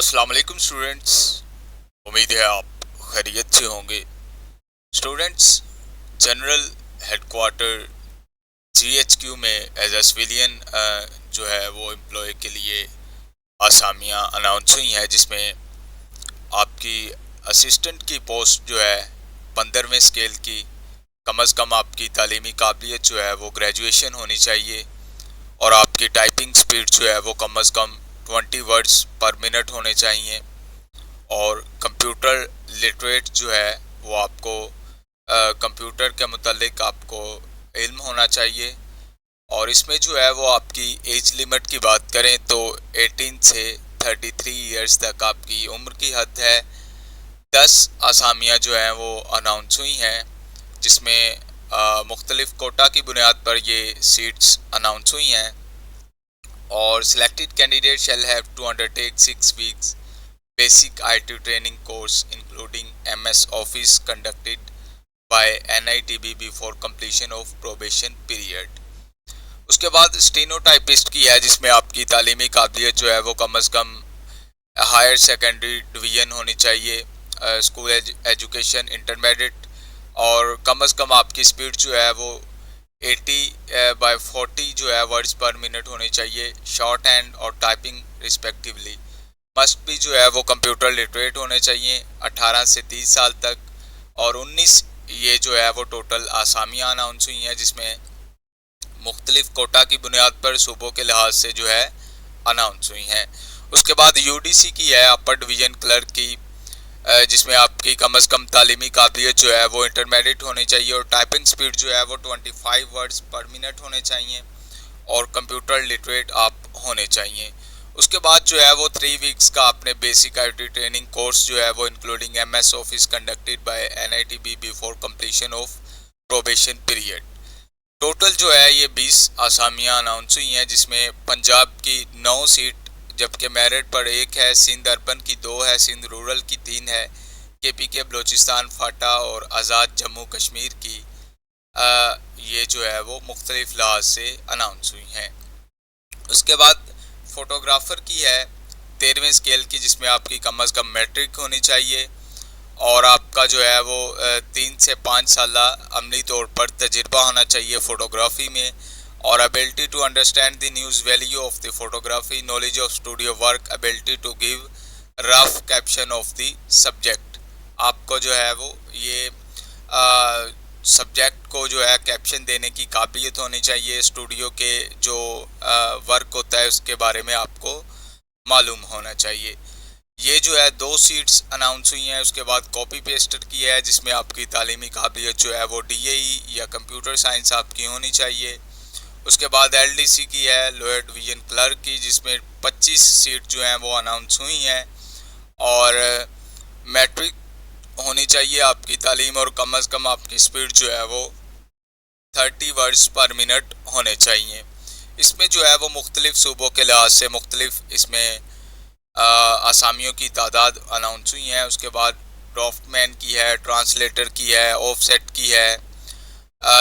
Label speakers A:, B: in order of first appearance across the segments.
A: السلام علیکم اسٹوڈنٹس، امید ہے آپ خیریت سے ہوں گے۔ Students, general headquarter G H Q میں ایز اے سویلین جو ہے وہ امپلائی کے لیے آسامیاں اناؤنس ہوئی ہیں، جس میں آپ کی اسسٹنٹ کی پوسٹ جو ہے 15ویں اسکیل کی، کم از کم آپ کی تعلیمی قابلیت جو ہے وہ گریجویشن ہونی چاہیے، اور آپ کی ٹائپنگ سپیڈ جو ہے وہ کم از کم 20 ورڈز پر منٹ ہونے چاہیے، اور کمپیوٹر لٹریٹ جو ہے وہ آپ کو کمپیوٹر کے متعلق آپ کو علم ہونا چاہیے۔ اور اس میں جو ہے وہ آپ کی ایج لیمٹ کی بات کریں تو 18 سے 33 ایئرس تک آپ کی عمر کی حد ہے۔ 10 آسامیاں جو ہیں وہ اناؤنس ہوئی ہیں، جس میں مختلف کوٹا کی بنیاد پر یہ سیٹس اناؤنس ہوئی ہیں، اور selected candidate shall have to undertake 6 weeks basic IT training course including MS Office conducted by NITB before completion of probation period۔ اس کے بعد اسٹینو ٹائپسٹ کی ہے، جس میں آپ کی تعلیمی قابلیت جو ہے وہ کم از کم ہائر سیکنڈری ڈویژن ہونی چاہیے، اسکول ایجوکیشن انٹرمیڈیٹ، اور کم از کم آپ کی سپیڈ جو ہے وہ 80/40 جو ہے ورڈز پر منٹ ہونی چاہیے، شارٹ ہینڈ اور ٹائپنگ ریسپیکٹیولی۔ مسٹ بھی جو ہے وہ کمپیوٹر لٹریٹ ہونے چاہیے 18 سے 30 سال تک، اور 19 یہ جو ہے وہ ٹوٹل آسامیاں اناؤنس ہوئی ہیں، جس میں مختلف کوٹا کی بنیاد پر صوبوں کے لحاظ سے جو ہے اناؤنس ہوئی ہیں۔ اس کے بعد یو ڈی سی کی ہے، اپر ڈویژن کلرک کی، جس میں آپ کی کم از کم تعلیمی قابلیت جو ہے وہ انٹرمیڈیٹ ہونی چاہیے، اور ٹائپنگ سپیڈ جو ہے وہ 25 ورڈز پر منٹ ہونے چاہیے، اور کمپیوٹر لٹریٹ آپ ہونے چاہیے۔ اس کے بعد جو ہے وہ 3 ویکس کا آپ نے basic I T training course جو ہے وہ including M S office conducted by NITB before completion of probation period. Total جو ہے یہ 20 آسامیاں اناؤنس ہوئی ہیں، جس میں پنجاب کی 9 سیٹ، جبکہ میرٹ پر 1 ہے، سندھ اربن کی 2 ہے، سندھ رورل کی 3 ہے، KPK بلوچستان فاٹا اور آزاد جموں کشمیر کی یہ جو ہے وہ مختلف لحاظ سے اناؤنس ہوئی ہیں۔ اس کے بعد فوٹوگرافر کی ہے 13ویں اسکیل کی، جس میں آپ کی کم از کم میٹرک ہونی چاہیے، اور آپ کا جو ہے وہ 3 سے 5 سالہ عملی طور پر تجربہ ہونا چاہیے فوٹوگرافی میں، اور ability to understand the news value of the photography, knowledge of studio work, ability to give rough caption of the subject. آپ کو جو ہے وہ یہ سبجیکٹ کو جو ہے کیپشن دینے کی قابلیت ہونی چاہیے، اسٹوڈیو کے جو ورک ہوتا ہے اس کے بارے میں آپ کو معلوم ہونا چاہیے۔ یہ جو ہے 2 سیٹس اناؤنس ہوئی ہیں۔ اس کے بعد کاپی پیسٹر کی ہے، جس میں آپ کی تعلیمی قابلیت جو ہے وہ DAE یا کمپیوٹر سائنس آپ کی ہونی چاہیے۔ اس کے بعد LDC کی ہے، لوئر ڈویژن کلرک کی، جس میں 25 سیٹ جو ہیں وہ اناؤنس ہوئی ہیں، اور میٹرک ہونی چاہیے آپ کی تعلیم، اور کم از کم آپ کی سپیڈ جو ہے وہ 30 ورڈز پر منٹ ہونے چاہیے۔ اس میں جو ہے وہ مختلف صوبوں کے لحاظ سے مختلف اس میں آسامیوں کی تعداد اناؤنس ہوئی ہیں۔ اس کے بعد ڈرافٹ مین کی ہے، ٹرانسلیٹر کی ہے، آف سیٹ کی ہے،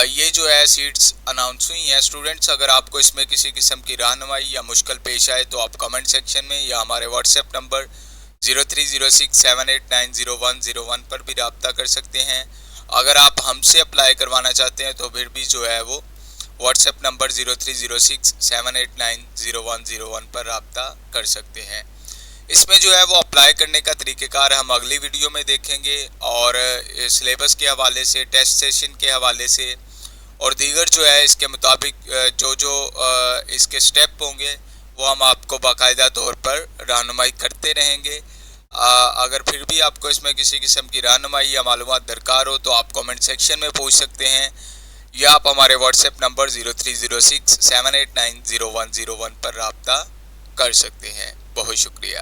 A: یہ جو ہے سیٹس اناؤنس ہوئی ہیں۔ اسٹوڈنٹس، اگر آپ کو اس میں کسی قسم کی رہنمائی یا مشکل پیش آئے تو آپ کمنٹ سیکشن میں یا ہمارے واٹس ایپ نمبر 030678900101 پر بھی رابطہ کر سکتے ہیں۔ اگر آپ ہم سے اپلائی کروانا چاہتے ہیں تو پھر بھی جو ہے وہ واٹس ایپ نمبر 030678900101 پر رابطہ کر سکتے ہیں۔ اس میں جو ہے وہ اپلائی کرنے کا طریقہ کار ہم اگلی ویڈیو میں دیکھیں گے، اور سلیبس کے حوالے سے، ٹیسٹ سیشن کے حوالے سے، اور دیگر جو ہے اس کے مطابق جو اس کے سٹیپ ہوں گے وہ ہم آپ کو باقاعدہ طور پر رہنمائی کرتے رہیں گے۔ اگر پھر بھی آپ کو اس میں کسی قسم کی رہنمائی یا معلومات درکار ہو تو آپ کمنٹ سیکشن میں پوچھ سکتے ہیں، یا آپ ہمارے واٹس ایپ نمبر 030678900101 پر رابطہ کر سکتے ہیں۔ بہت شکریہ۔